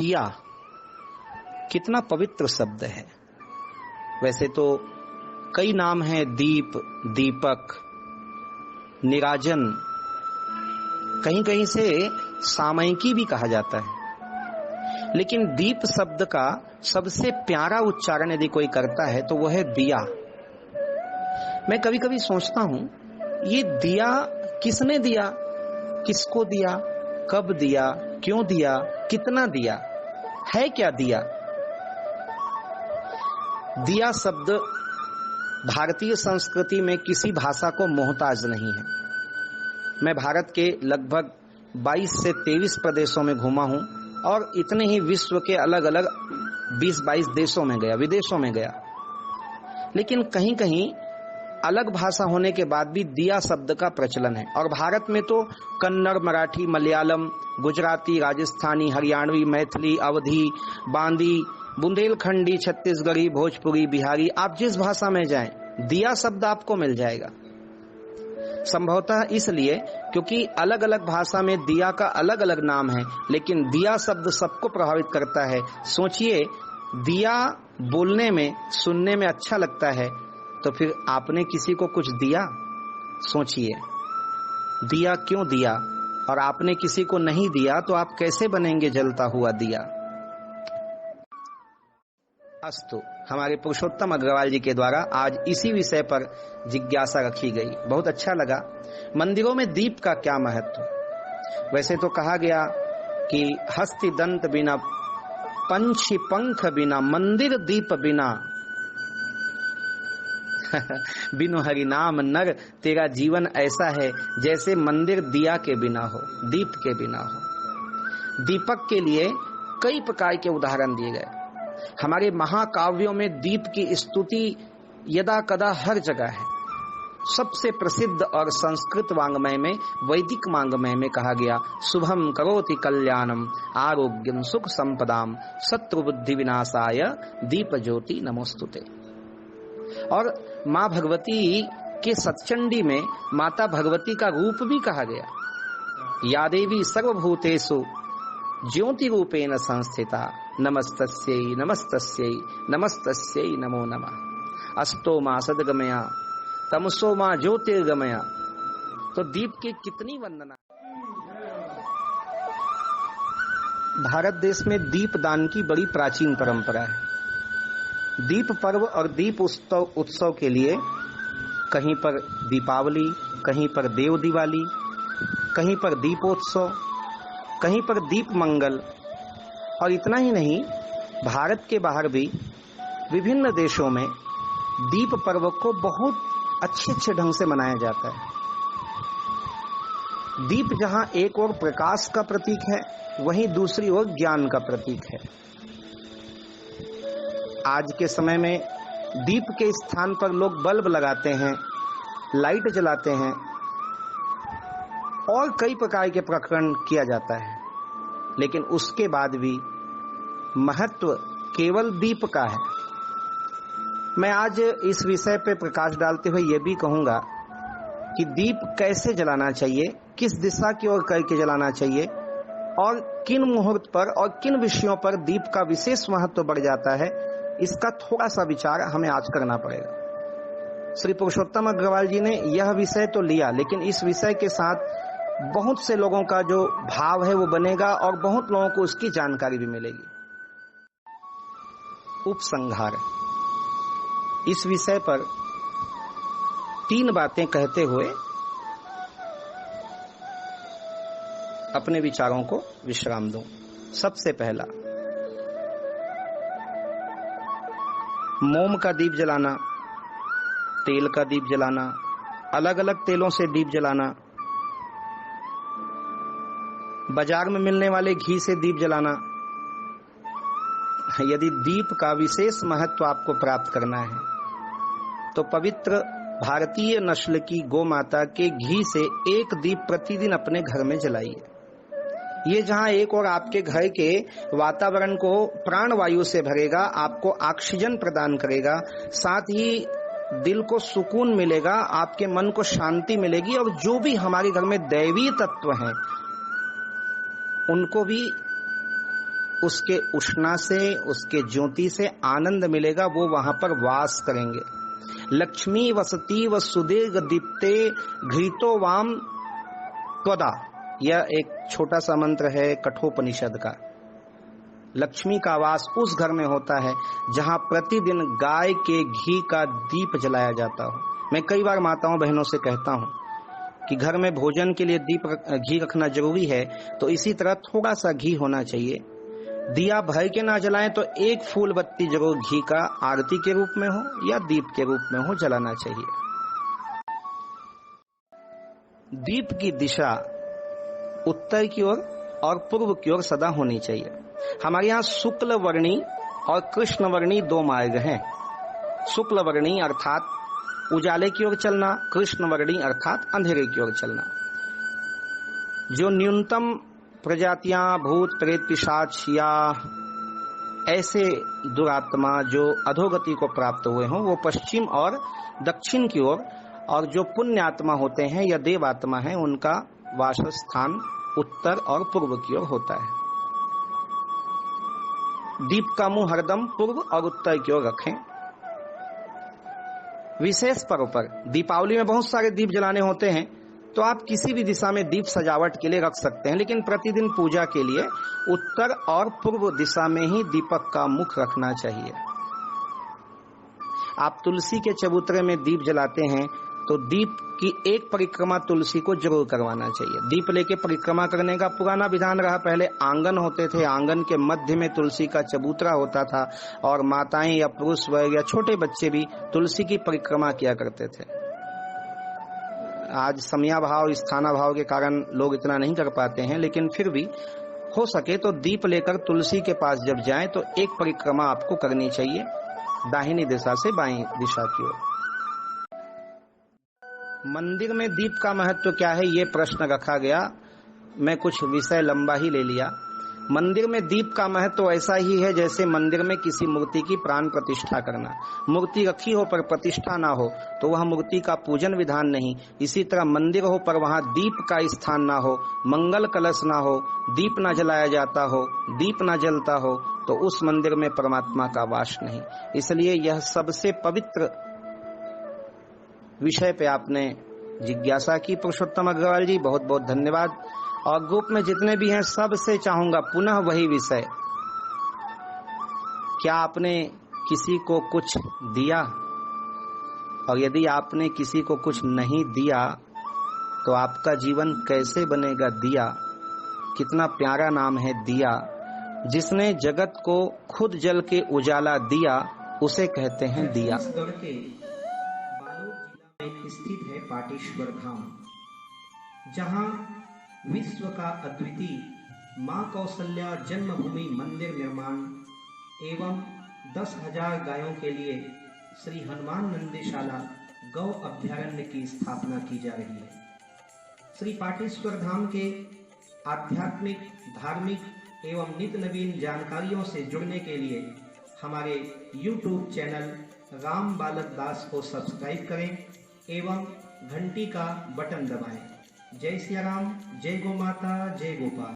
दिया कितना पवित्र शब्द है। वैसे तो कई नाम हैं, दीप, दीपक, निराजन, कहीं कहीं से सामयिकी भी कहा जाता है। लेकिन दीप शब्द का सबसे प्यारा उच्चारण यदि कोई करता है तो वह है दिया। मैं कभी कभी सोचता हूं, ये दिया किसने दिया, किसको दिया, कब दिया, क्यों दिया, कितना दिया, है क्या दिया? दिया शब्द भारतीय संस्कृति में किसी भाषा को मोहताज नहीं है। मैं भारत के लगभग 22 से 23 प्रदेशों में घूमा हूं और इतने ही विश्व के अलग अलग 20-22 देशों में गया, विदेशों में गया। लेकिन कहीं कहीं अलग भाषा होने के बाद भी दिया शब्द का प्रचलन है। और भारत में तो कन्नड़, मराठी, मलयालम, गुजराती, राजस्थानी, हरियाणवी, मैथिली, अवधी, बांदी, बुंदेलखंडी, छत्तीसगढ़ी, भोजपुरी, बिहारी, आप जिस भाषा में जाएं दिया शब्द आपको मिल जाएगा। संभवतः इसलिए क्योंकि अलग अलग भाषा में दिया का अलग अलग नाम है, लेकिन दिया शब्द सबको प्रभावित करता है। सोचिए, दिया बोलने में, सुनने में अच्छा लगता है, तो फिर आपने किसी को कुछ दिया? सोचिए, दिया क्यों दिया? और आपने किसी को नहीं दिया तो आप कैसे बनेंगे जलता हुआ दिया? अस्तु, हमारे पुरुषोत्तम अग्रवाल जी के द्वारा आज इसी विषय पर जिज्ञासा रखी गई। बहुत अच्छा लगा। मंदिरों में दीप का क्या महत्व? वैसे तो कहा गया कि हस्ति दंत बिना, पंछी पंख बिना, मंदिर दीप बिना, बिनु हरि नाम नर, तेरा जीवन ऐसा है जैसे मंदिर दिया के बिना हो, दीप के बिना हो। दीपक के लिए कई प्रकार के उदाहरण दिए गए। हमारे महाकाव्यों में दीप की स्तुति यदा कदा हर जगह है। सबसे प्रसिद्ध और संस्कृत वांग्मय में, वैदिक वांग्मय में कहा गया, शुभम करोति कल्याणम आरोग्यम सुख संपदाम शत्रु बुद्धि विनाशाय दीप ज्योति नमोस्तुते। और माँ भगवती के सतचंडी में माता भगवती का रूप भी कहा गया, या देवी सर्वभूतेषु ज्योति रूपेण संस्थिता नमस्तस्यै नमस्तस्यै नमस्तस्यै नमो नमः। अस्तो माँ सदगमया तमसो माँ ज्योतिर्गमया। तो दीप की कितनी वंदना। भारत देश में दीप दान की बड़ी प्राचीन परंपरा है। दीप पर्व और दीप उत्सव के लिए कहीं पर दीपावली, कहीं पर देव दिवाली, कहीं पर दीपोत्सव, कहीं पर दीप मंगल। और इतना ही नहीं, भारत के बाहर भी विभिन्न देशों में दीप पर्व को बहुत अच्छे ढंग से मनाया जाता है। दीप जहां एक ओर प्रकाश का प्रतीक है, वहीं दूसरी ओर ज्ञान का प्रतीक है। आज के समय में दीप के स्थान पर लोग बल्ब लगाते हैं, लाइट जलाते हैं और कई प्रकार के प्रकरण किया जाता है। लेकिन उसके बाद भी महत्व केवल दीप का है। मैं आज इस विषय पर प्रकाश डालते हुए यह भी कहूंगा कि दीप कैसे जलाना चाहिए, किस दिशा की ओर करके जलाना चाहिए और किन मुहूर्त पर और किन विषयों पर दीप का विशेष महत्व बढ़ जाता है, इसका थोड़ा सा विचार हमें आज करना पड़ेगा। श्री पुरुषोत्तम अग्रवाल जी ने यह विषय तो लिया, लेकिन इस विषय के साथ बहुत से लोगों का जो भाव है वो बनेगा और बहुत लोगों को उसकी जानकारी भी मिलेगी। उपसंहार, इस विषय पर 3 बातें कहते हुए अपने विचारों को विश्राम दूं। सबसे पहला, मोम का दीप जलाना, तेल का दीप जलाना, अलग अलग तेलों से दीप जलाना, बाजार में मिलने वाले घी से दीप जलाना। यदि दीप का विशेष महत्व आपको प्राप्त करना है तो पवित्र भारतीय नस्ल की गौ माता के घी से एक दीप प्रतिदिन अपने घर में जलाइए। ये जहां एक और आपके घर के वातावरण को प्राणवायु से भरेगा, आपको ऑक्सीजन प्रदान करेगा, साथ ही दिल को सुकून मिलेगा, आपके मन को शांति मिलेगी और जो भी हमारे घर में दैवीय तत्व हैं उनको भी उसके उष्णा से, उसके ज्योति से आनंद मिलेगा, वो वहां पर वास करेंगे। लक्ष्मी वसती व सुदीर्घ दीप्ते घृतो वाम त्वदा, यह एक छोटा सा मंत्र है कठोपनिषद का। लक्ष्मी का वास उस घर में होता है जहां प्रतिदिन गाय के घी का दीप जलाया जाता हो। मैं कई बार माताओं बहनों से कहता हूं कि घर में भोजन के लिए घी रखना जरूरी है, तो इसी तरह थोड़ा सा घी होना चाहिए। दिया भर के ना जलाएं तो एक फूल बत्ती जरूर घी का आरती के रूप में हो या दीप के रूप में हो जलाना चाहिए। दीप की दिशा उत्तर की ओर और पूर्व की ओर सदा होनी चाहिए। हमारे यहाँ शुक्ल वर्णी और कृष्ण वर्णी दो मार्ग हैं। शुक्ल वर्णी अर्थात उजाले की ओर चलना, कृष्ण वर्णी अर्थात अंधेरे की ओर चलना। जो न्यूनतम प्रजातियां भूत प्रेत पिशाच या ऐसे दुरात्मा जो अधोगति को प्राप्त हुए हों वो पश्चिम और दक्षिण की ओर, और जो पुण्य आत्मा होते हैं या देव आत्मा है उनका वासस्थान उत्तर और पूर्व की ओर होता है। दीप का मुंह हरदम पूर्व और उत्तर की ओर रखें। विशेष पर्व पर दीपावली में बहुत सारे दीप जलाने होते हैं, तो आप किसी भी दिशा में दीप सजावट के लिए रख सकते हैं, लेकिन प्रतिदिन पूजा के लिए उत्तर और पूर्व दिशा में ही दीपक का मुख रखना चाहिए। आप तुलसी के चबूतरे में दीप जलाते हैं तो दीप की एक परिक्रमा तुलसी को जरूर करवाना चाहिए। दीप लेके परिक्रमा करने का पुराना विधान रहा। पहले आंगन होते थे, आंगन के मध्य में तुलसी का चबूतरा होता था और माताएं या पुरुष वर्ग या छोटे बच्चे भी तुलसी की परिक्रमा किया करते थे। आज समयाभाव स्थानाभाव के कारण लोग इतना नहीं कर पाते हैं, लेकिन फिर भी हो सके तो दीप लेकर तुलसी के पास जब जाएं तो एक परिक्रमा आपको करनी चाहिए, दाहिनी दिशा से बाईं दिशा की ओर। मंदिर में दीप का महत्व क्या है, ये प्रश्न रखा गया। मैं कुछ विषय लंबा ही ले लिया। मंदिर में दीप का महत्व ऐसा ही है जैसे मंदिर में किसी मूर्ति की प्राण प्रतिष्ठा करना। मूर्ति रखी हो पर प्रतिष्ठा ना हो तो वह मूर्ति का पूजन विधान नहीं। इसी तरह मंदिर हो पर वहां दीप का स्थान ना हो, मंगल कलश ना हो, दीप ना जलाया जाता हो, दीप ना जलता हो, तो उस मंदिर में परमात्मा का वास नहीं। इसलिए यह सबसे पवित्र विषय पे आपने जिज्ञासा की पुरुषोत्तम अग्रवाल जी, बहुत बहुत धन्यवाद। और ग्रुप में जितने भी हैं सबसे चाहूंगा पुनः वही विषय, क्या आपने किसी को कुछ दिया? और यदि आपने किसी को कुछ नहीं दिया तो आपका जीवन कैसे बनेगा? दिया कितना प्यारा नाम है दिया। जिसने जगत को खुद जल के उजाला दिया उसे कहते हैं दिया। स्थित है पाटेश्वर धाम, जहां विश्व का अद्वितीय मां कौशल्या जन्मभूमि मंदिर निर्माण एवं 10,000 गायों के लिए श्री हनुमान नंदीशाला गौ अभ्यारण्य की स्थापना की जा रही है। श्री पाटेश्वर धाम के आध्यात्मिक, धार्मिक एवं नित्य नवीन जानकारियों से जुड़ने के लिए हमारे YouTube चैनल राम बालक दास को सब्सक्राइब करें एवं घंटी का बटन दबाएं। जय सिया राम, जय गौ माता, जय गोपाल।